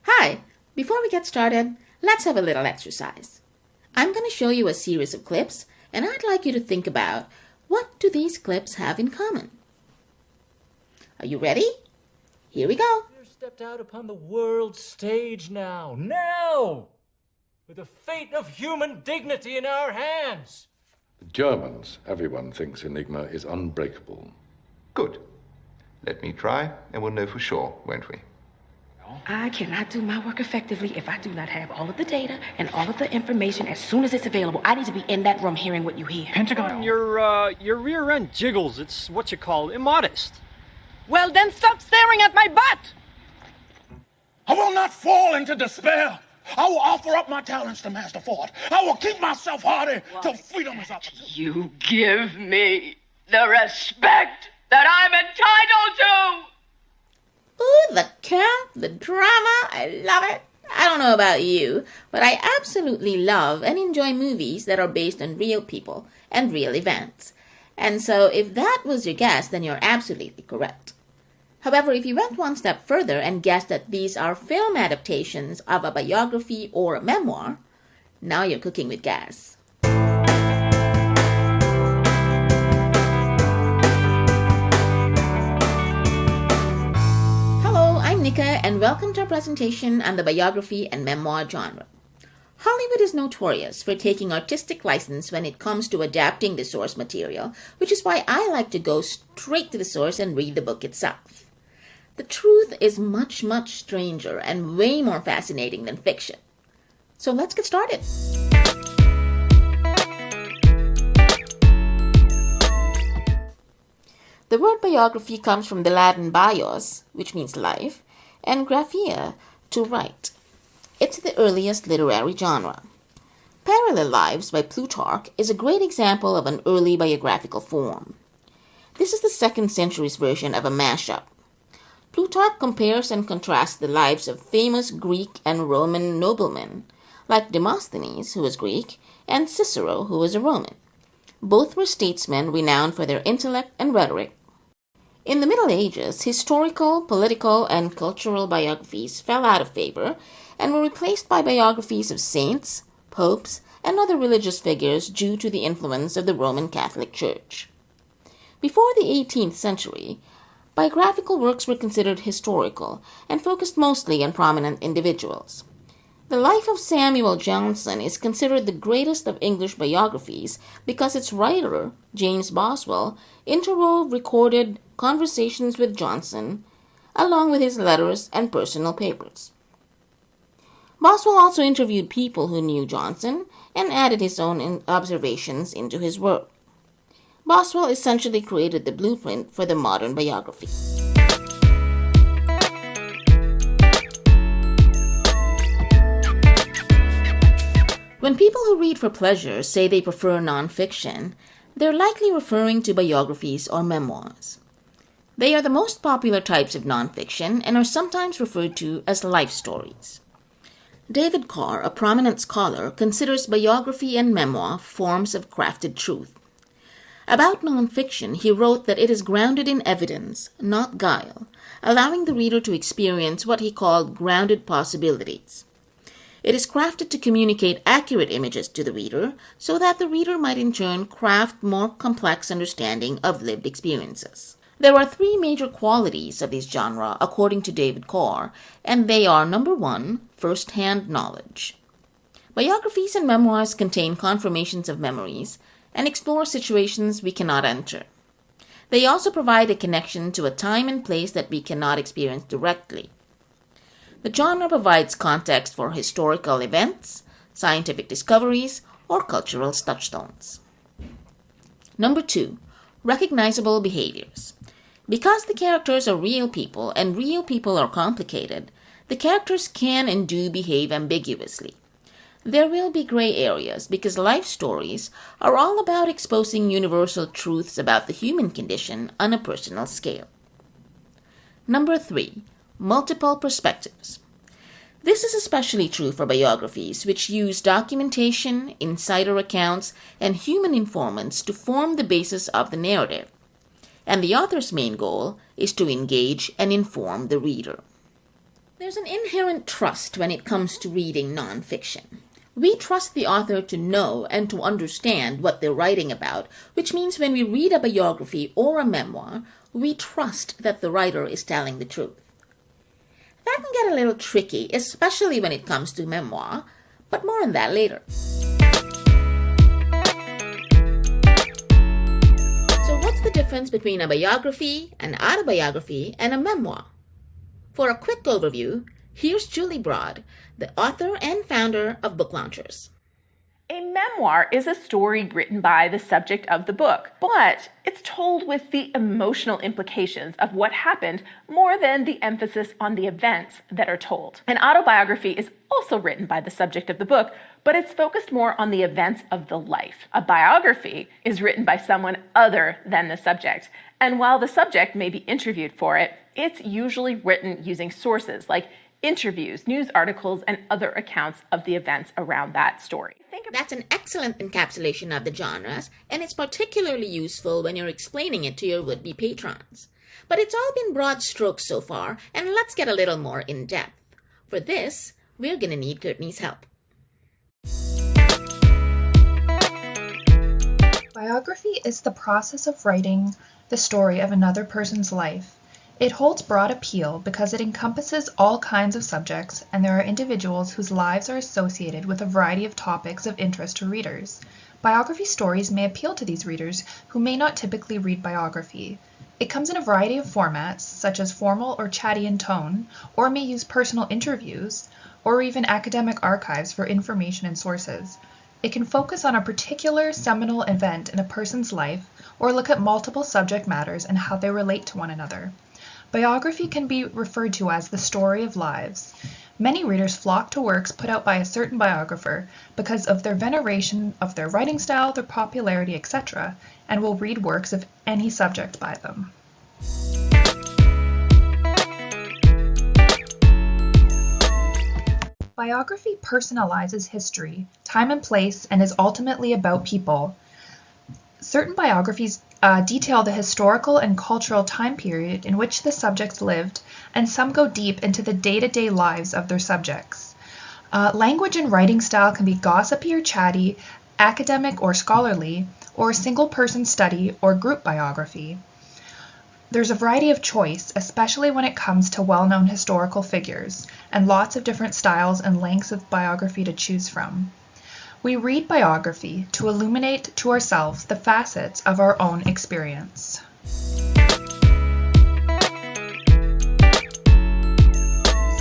Hi! Before we get started, let's have a little exercise. I'm going to show you a series of clips, and I'd like you to think about what do these clips have in common. Are you ready? Here we go. We're stepped out upon the world stage now, with the fate of human dignity in our hands. The Germans, everyone thinks Enigma is unbreakable. Good. Let me try, and we'll know for sure, won't we? I cannot do my work effectively if I do not have all of the data and all of the information as soon as it's available. I need to be in that room hearing what you hear. Pentagon, your rear end jiggles. It's what you call immodest. Well, then stop staring at my butt! I will not fall into despair. I will offer up my talents to Master Ford. I will keep myself hardy till freedom is up. You give me the respect that I'm entitled to! Ooh, the camp, the drama, I love it. I don't know about you, but I absolutely love and enjoy movies that are based on real people and real events. And so if that was your guess, then you're absolutely correct. However, if you went one step further and guessed that these are film adaptations of a biography or a memoir, now you're cooking with gas. Nika, and welcome to our presentation on the biography and memoir genre. Hollywood is notorious for taking artistic license when it comes to adapting the source material, which is why I like to go straight to the source and read the book itself. The truth is much, much stranger and way more fascinating than fiction. So let's get started. The word biography comes from the Latin bios, which means life, and graphia, to write. It's the earliest literary genre. Parallel Lives by Plutarch is a great example of an early biographical form. This is the 2nd century's version of a mashup. Plutarch compares and contrasts the lives of famous Greek and Roman noblemen, like Demosthenes, who was Greek, and Cicero, who was a Roman. Both were statesmen renowned for their intellect and rhetoric. In the Middle Ages, historical, political, and cultural biographies fell out of favor and were replaced by biographies of saints, popes, and other religious figures due to the influence of the Roman Catholic Church. Before the 18th century, biographical works were considered historical and focused mostly on prominent individuals. The life of Samuel Johnson is considered the greatest of English biographies because its writer, James Boswell, interwove recorded conversations with Johnson, along with his letters and personal papers. Boswell also interviewed people who knew Johnson and added his own observations into his work. Boswell essentially created the blueprint for the modern biography. When people who read for pleasure say they prefer nonfiction, they're likely referring to biographies or memoirs. They are the most popular types of nonfiction and are sometimes referred to as life stories. David Carr, a prominent scholar, considers biography and memoir forms of crafted truth. About nonfiction, he wrote that it is grounded in evidence, not guile, allowing the reader to experience what he called grounded possibilities. It is crafted to communicate accurate images to the reader so that the reader might in turn craft more complex understanding of lived experiences. There are 3 major qualities of this genre according to David Carr, and they are: number 1, first-hand knowledge. Biographies and memoirs contain confirmations of memories and explore situations we cannot enter. They also provide a connection to a time and place that we cannot experience directly. The genre provides context for historical events, scientific discoveries, or cultural touchstones. Number 2, recognizable behaviors. Because the characters are real people and real people are complicated, the characters can and do behave ambiguously. There will be gray areas because life stories are all about exposing universal truths about the human condition on a personal scale. Number 3, multiple perspectives. This is especially true for biographies, which use documentation, insider accounts, and human informants to form the basis of the narrative. And the author's main goal is to engage and inform the reader. There's an inherent trust when it comes to reading nonfiction. We trust the author to know and to understand what they're writing about, which means when we read a biography or a memoir, we trust that the writer is telling the truth. That can get a little tricky, especially when it comes to memoir, but more on that later. So what's the difference between a biography, an autobiography, and a memoir? For a quick overview, here's Julie Broad, the author and founder of Book Launchers. A memoir is a story written by the subject of the book, but it's told with the emotional implications of what happened more than the emphasis on the events that are told. An autobiography is also written by the subject of the book, but it's focused more on the events of the life. A biography is written by someone other than the subject, and while the subject may be interviewed for it, it's usually written using sources like interviews, news articles, and other accounts of the events around that story. That's an excellent encapsulation of the genres, and it's particularly useful when you're explaining it to your would-be patrons. But it's all been broad strokes so far, and let's get a little more in-depth. For this, we're gonna need Courtney's help. Biography is the process of writing the story of another person's life. It holds broad appeal because it encompasses all kinds of subjects, and there are individuals whose lives are associated with a variety of topics of interest to readers. Biography stories may appeal to these readers who may not typically read biography. It comes in a variety of formats, such as formal or chatty in tone, or may use personal interviews, or even academic archives for information and sources. It can focus on a particular seminal event in a person's life, or look at multiple subject matters and how they relate to one another. Biography can be referred to as the story of lives. Many readers flock to works put out by a certain biographer because of their veneration of their writing style, their popularity, etc., and will read works of any subject by them. Biography personalizes history, time and place, and is ultimately about people. Certain biographies detail the historical and cultural time period in which the subjects lived, and some go deep into the day-to-day lives of their subjects. Language and writing style can be gossipy or chatty, academic or scholarly, or a single-person study or group biography. There's a variety of choice, especially when it comes to well-known historical figures, and lots of different styles and lengths of biography to choose from. We read biography to illuminate to ourselves the facets of our own experience.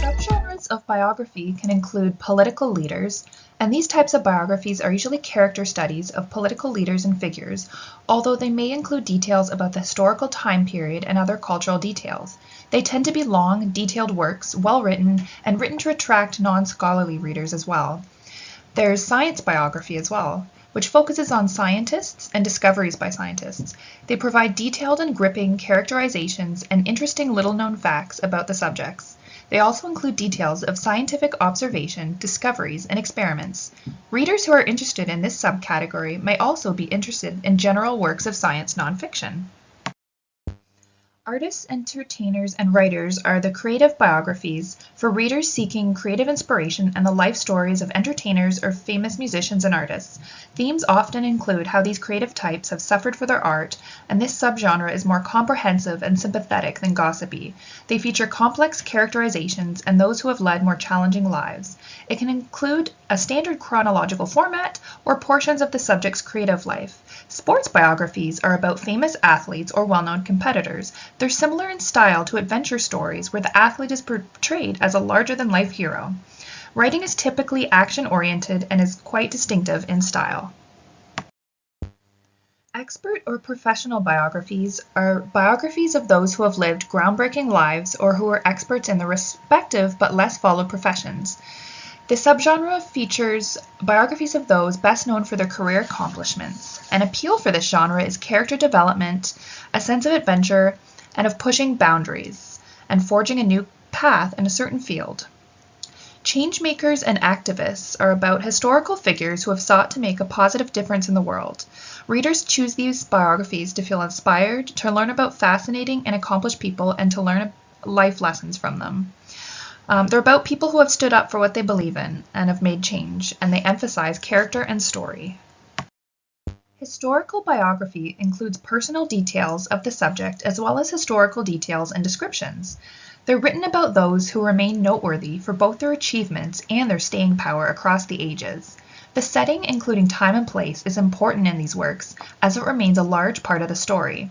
Subgenres of biography can include political leaders, and these types of biographies are usually character studies of political leaders and figures, although they may include details about the historical time period and other cultural details. They tend to be long, detailed works, well-written, and written to attract non-scholarly readers as well. There's science biography as well, which focuses on scientists and discoveries by scientists. They provide detailed and gripping characterizations and interesting little-known facts about the subjects. They also include details of scientific observation, discoveries, and experiments. Readers who are interested in this subcategory may also be interested in general works of science nonfiction. Artists, entertainers, and writers are the creative biographies for readers seeking creative inspiration and the life stories of entertainers or famous musicians and artists. Themes often include how these creative types have suffered for their art, and this subgenre is more comprehensive and sympathetic than gossipy. They feature complex characterizations and those who have led more challenging lives. It can include a standard chronological format or portions of the subject's creative life. Sports biographies are about famous athletes or well-known competitors. They're similar in style to adventure stories where the athlete is portrayed as a larger-than-life hero. Writing is typically action-oriented and is quite distinctive in style. Expert or professional biographies are biographies of those who have lived groundbreaking lives or who are experts in their respective but less followed professions. The subgenre features biographies of those best known for their career accomplishments. An appeal for this genre is character development, a sense of adventure, and of pushing boundaries and forging a new path in a certain field. Changemakers and activists are about historical figures who have sought to make a positive difference in the world. Readers choose these biographies to feel inspired, to learn about fascinating and accomplished people, and to learn life lessons from them. They're about people who have stood up for what they believe in and have made change, and they emphasize character and story. Historical biography includes personal details of the subject as well as historical details and descriptions. They're written about those who remain noteworthy for both their achievements and their staying power across the ages. The setting, including time and place, is important in these works as it remains a large part of the story.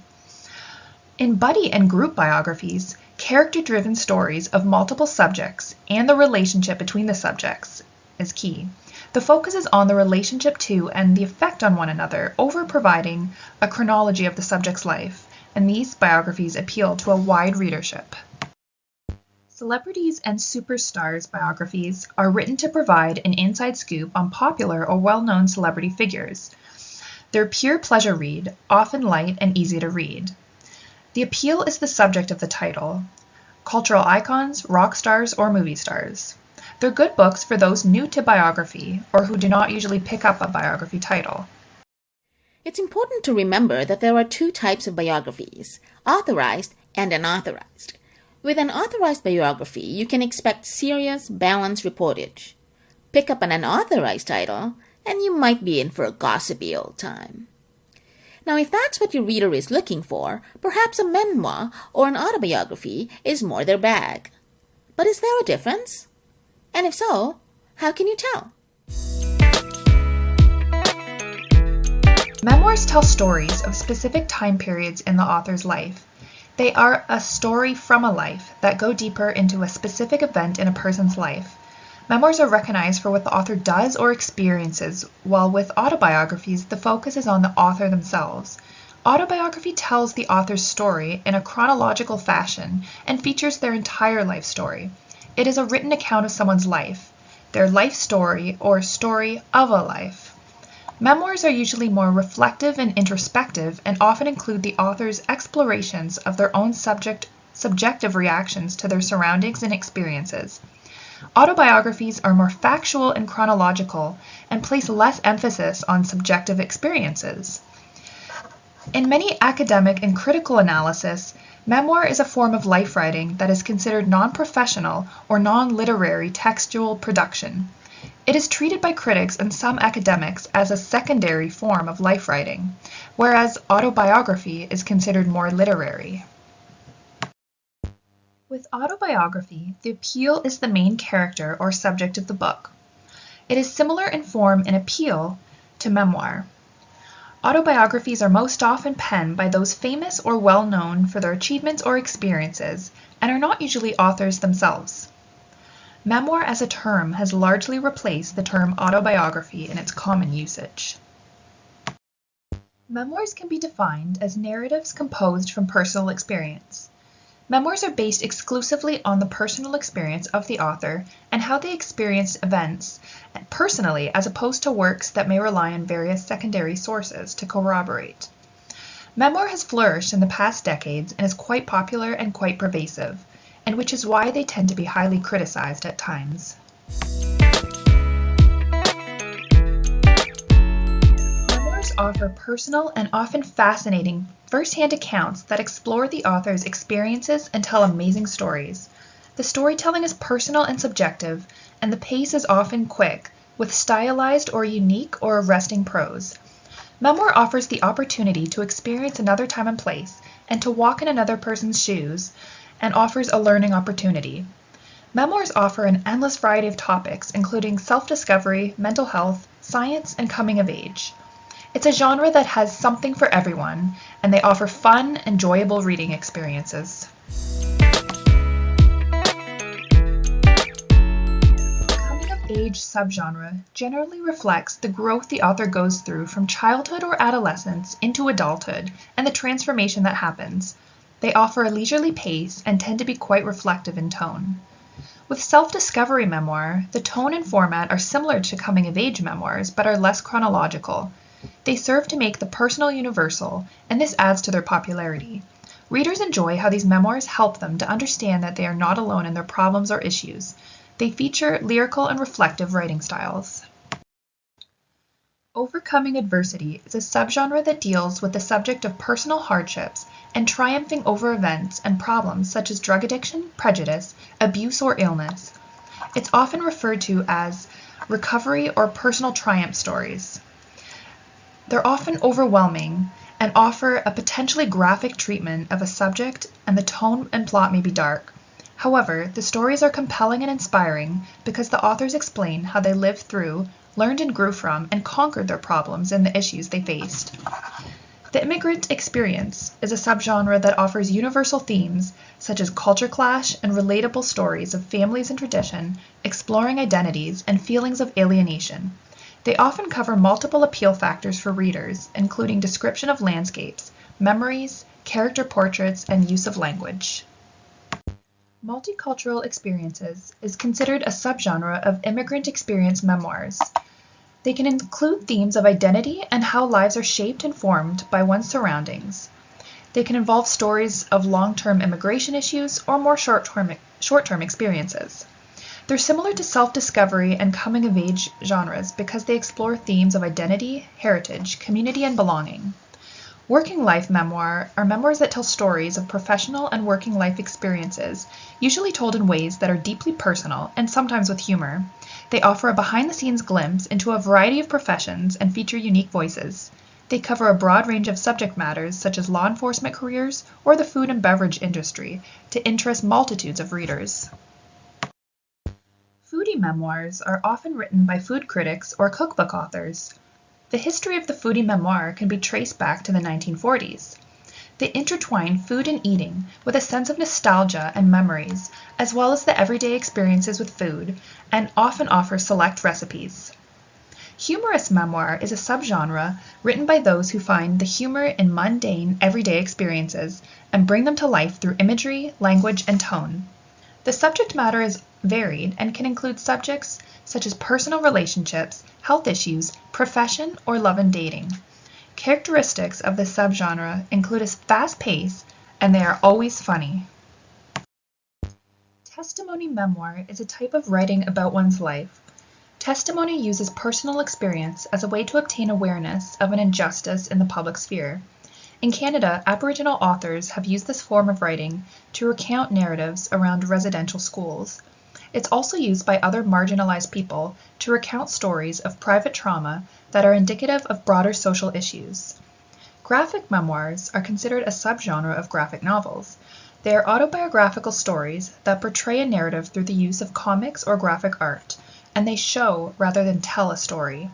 In buddy and group biographies, character-driven stories of multiple subjects and the relationship between the subjects is key. The focus is on the relationship to and the effect on one another over providing a chronology of the subject's life, and these biographies appeal to a wide readership. Celebrities and superstars biographies are written to provide an inside scoop on popular or well-known celebrity figures. They're pure pleasure read, often light and easy to read. The appeal is the subject of the title: cultural icons, rock stars, or movie stars. They're good books for those new to biography or who do not usually pick up a biography title. It's important to remember that there are two types of biographies, authorized and unauthorized. With an authorized biography, you can expect serious, balanced reportage. Pick up an unauthorized title, and you might be in for a gossipy old time. Now, if that's what your reader is looking for, perhaps a memoir or an autobiography is more their bag. But is there a difference? And if so, how can you tell? Memoirs tell stories of specific time periods in the author's life. They are a story from a life that go deeper into a specific event in a person's life. Memoirs are recognized for what the author does or experiences, while with autobiographies, the focus is on the author themselves. Autobiography tells the author's story in a chronological fashion and features their entire life story. It is a written account of someone's life, their life story or story of a life. Memoirs are usually more reflective and introspective and often include the author's explorations of their own subjective reactions to their surroundings and experiences. Autobiographies are more factual and chronological and place less emphasis on subjective experiences. In many academic and critical analysis, memoir is a form of life writing that is considered non-professional or non-literary textual production. It is treated by critics and some academics as a secondary form of life writing, whereas autobiography is considered more literary. With autobiography, the appeal is the main character or subject of the book. It is similar in form and appeal to memoir. Autobiographies are most often penned by those famous or well-known for their achievements or experiences, and are not usually authors themselves. Memoir as a term has largely replaced the term autobiography in its common usage. Memoirs can be defined as narratives composed from personal experience. Memoirs are based exclusively on the personal experience of the author and how they experienced events personally, as opposed to works that may rely on various secondary sources to corroborate. Memoir has flourished in the past decades and is quite popular and quite pervasive, and which is why they tend to be highly criticized at times. Memoirs offer personal and often fascinating first-hand accounts that explore the author's experiences and tell amazing stories. The storytelling is personal and subjective, and the pace is often quick, with stylized or unique or arresting prose. Memoir offers the opportunity to experience another time and place, and to walk in another person's shoes, and offers a learning opportunity. Memoirs offer an endless variety of topics, including self-discovery, mental health, science, and coming of age. It's a genre that has something for everyone, and they offer fun, enjoyable reading experiences. Coming-of-age subgenre generally reflects the growth the author goes through from childhood or adolescence into adulthood, and the transformation that happens. They offer a leisurely pace and tend to be quite reflective in tone. With self-discovery memoir, the tone and format are similar to coming-of-age memoirs, but are less chronological. They serve to make the personal universal, and this adds to their popularity. Readers enjoy how these memoirs help them to understand that they are not alone in their problems or issues. They feature lyrical and reflective writing styles. Overcoming adversity is a subgenre that deals with the subject of personal hardships and triumphing over events and problems such as drug addiction, prejudice, abuse, or illness. It's often referred to as recovery or personal triumph stories. They're often overwhelming and offer a potentially graphic treatment of a subject, and the tone and plot may be dark. However, the stories are compelling and inspiring because the authors explain how they lived through, learned and grew from, and conquered their problems and the issues they faced. The immigrant experience is a subgenre that offers universal themes such as culture clash and relatable stories of families and tradition, exploring identities and feelings of alienation. They often cover multiple appeal factors for readers, including description of landscapes, memories, character portraits, and use of language. Multicultural experiences is considered a subgenre of immigrant experience memoirs. They can include themes of identity and how lives are shaped and formed by one's surroundings. They can involve stories of long-term immigration issues or more short-term experiences. They're similar to self-discovery and coming-of-age genres because they explore themes of identity, heritage, community, and belonging. Working life memoir are memoirs that tell stories of professional and working life experiences, usually told in ways that are deeply personal and sometimes with humor. They offer a behind-the-scenes glimpse into a variety of professions and feature unique voices. They cover a broad range of subject matters such as law enforcement careers or the food and beverage industry to interest multitudes of readers. Foodie memoirs are often written by food critics or cookbook authors. The history of the foodie memoir can be traced back to the 1940s. They intertwine food and eating with a sense of nostalgia and memories, as well as the everyday experiences with food, and often offer select recipes. Humorous memoir is a subgenre written by those who find the humor in mundane, everyday experiences and bring them to life through imagery, language, and tone. The subject matter is varied and can include subjects such as personal relationships, health issues, profession, or love and dating. Characteristics of this subgenre include a fast pace, and they are always funny. Testimony memoir is a type of writing about one's life. Testimony uses personal experience as a way to obtain awareness of an injustice in the public sphere. In Canada, Aboriginal authors have used this form of writing to recount narratives around residential schools. It's also used by other marginalized people to recount stories of private trauma that are indicative of broader social issues. Graphic memoirs are considered a subgenre of graphic novels. They are autobiographical stories that portray a narrative through the use of comics or graphic art, and they show rather than tell a story.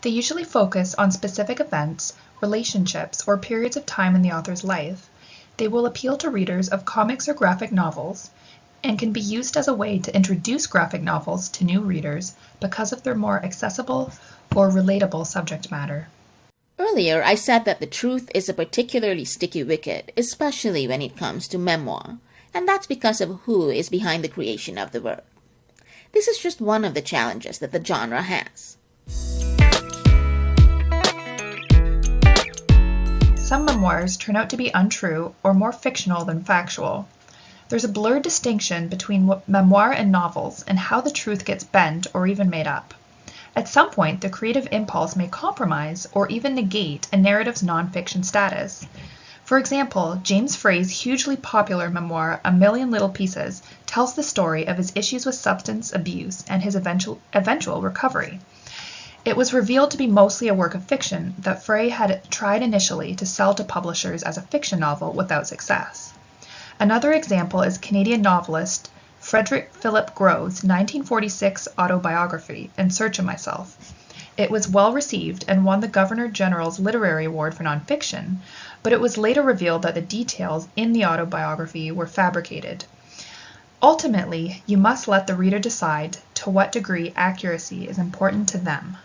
They usually focus on specific events, relationships, or periods of time in the author's life. They will appeal to readers of comics or graphic novels, and can be used as a way to introduce graphic novels to new readers because of their more accessible or relatable subject matter. Earlier, I said that the truth is a particularly sticky wicket, especially when it comes to memoir, and that's because of who is behind the creation of the work. This is just one of the challenges that the genre has. Some memoirs turn out to be untrue or more fictional than factual. There's a blurred distinction between memoir and novels and how the truth gets bent or even made up. At some point, the creative impulse may compromise or even negate a narrative's nonfiction status. For example, James Frey's hugely popular memoir, A Million Little Pieces, tells the story of his issues with substance abuse and his eventual recovery. It was revealed to be mostly a work of fiction that Frey had tried initially to sell to publishers as a fiction novel without success. Another example is Canadian novelist Frederick Philip Grove's 1946 autobiography, In Search of Myself. It was well received and won the Governor General's Literary Award for Nonfiction, but it was later revealed that the details in the autobiography were fabricated. Ultimately, you must let the reader decide to what degree accuracy is important to them.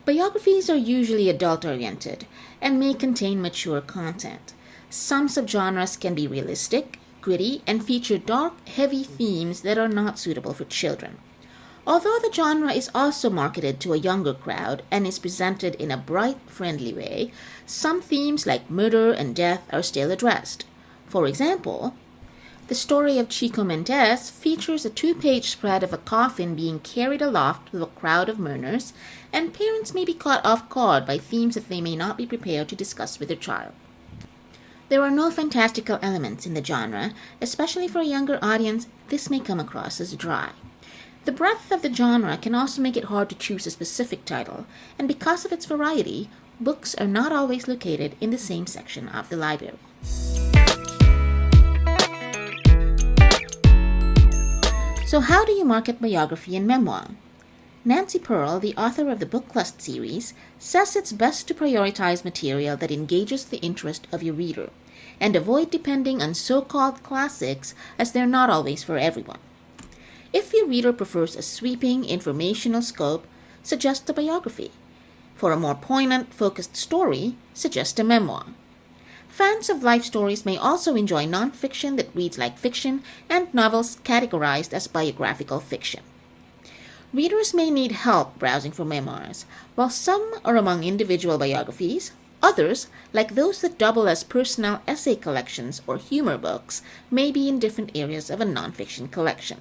Biographies are usually adult-oriented and may contain mature content. Some subgenres can be realistic, gritty, and feature dark, heavy themes that are not suitable for children. Although the genre is also marketed to a younger crowd and is presented in a bright, friendly way, some themes like murder and death are still addressed. For example, The story of Chico Mendes features a 2-page spread of a coffin being carried aloft with a crowd of mourners, and parents may be caught off guard by themes that they may not be prepared to discuss with their child. There are no fantastical elements in the genre. Especially for a younger audience, this may come across as dry. The breadth of the genre can also make it hard to choose a specific title, and because of its variety, books are not always located in the same section of the library. So how do you market biography and memoir? Nancy Pearl, the author of the Book Lust series, says it's best to prioritize material that engages the interest of your reader, and avoid depending on so-called classics, as they're not always for everyone. If your reader prefers a sweeping, informational scope, suggest a biography. For a more poignant, focused story, suggest a memoir. Fans of life stories may also enjoy nonfiction that reads like fiction and novels categorized as biographical fiction. Readers may need help browsing for memoirs. While some are among individual biographies, others, like those that double as personal essay collections or humor books, may be in different areas of a nonfiction collection.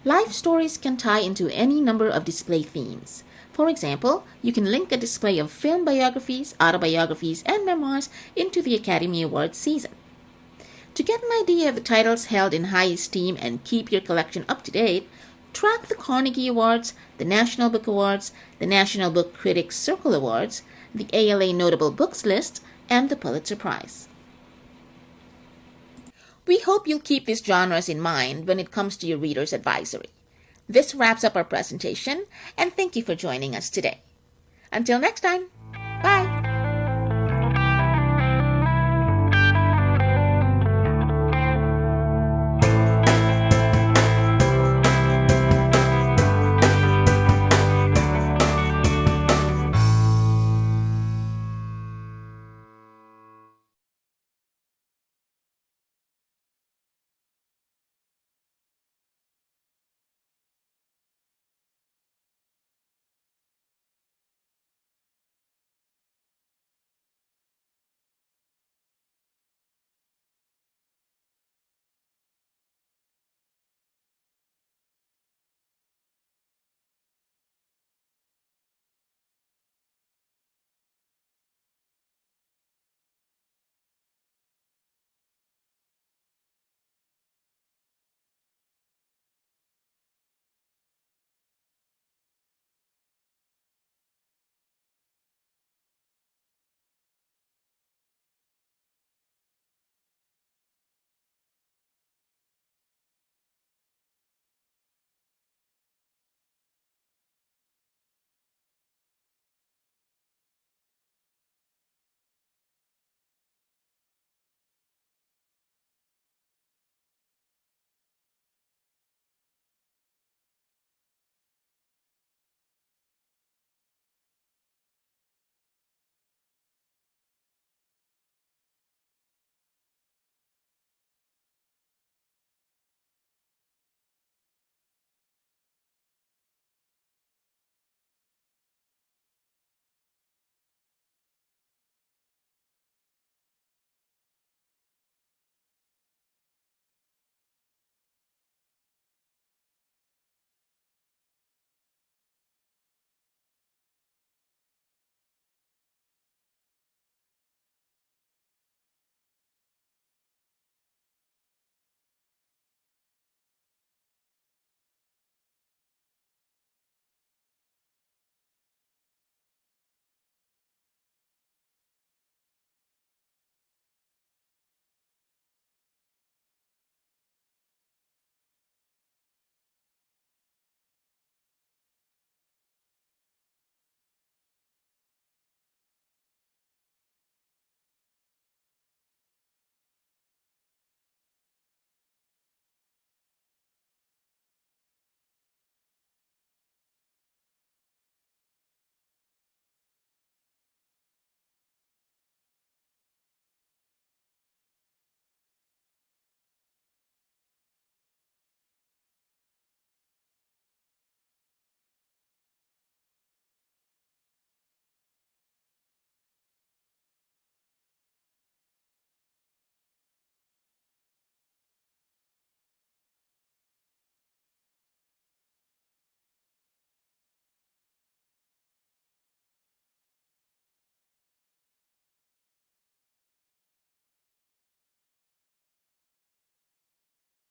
Life stories can tie into any number of display themes. For example, you can link a display of film biographies, autobiographies, and memoirs into the Academy Awards season. To get an idea of the titles held in high esteem and keep your collection up to date, track the Carnegie Awards, the National Book Awards, the National Book Critics Circle Awards, the ALA Notable Books List, and the Pulitzer Prize. We hope you'll keep these genres in mind when it comes to your reader's advisory. This wraps up our presentation, and thank you for joining us today. Until next time, bye!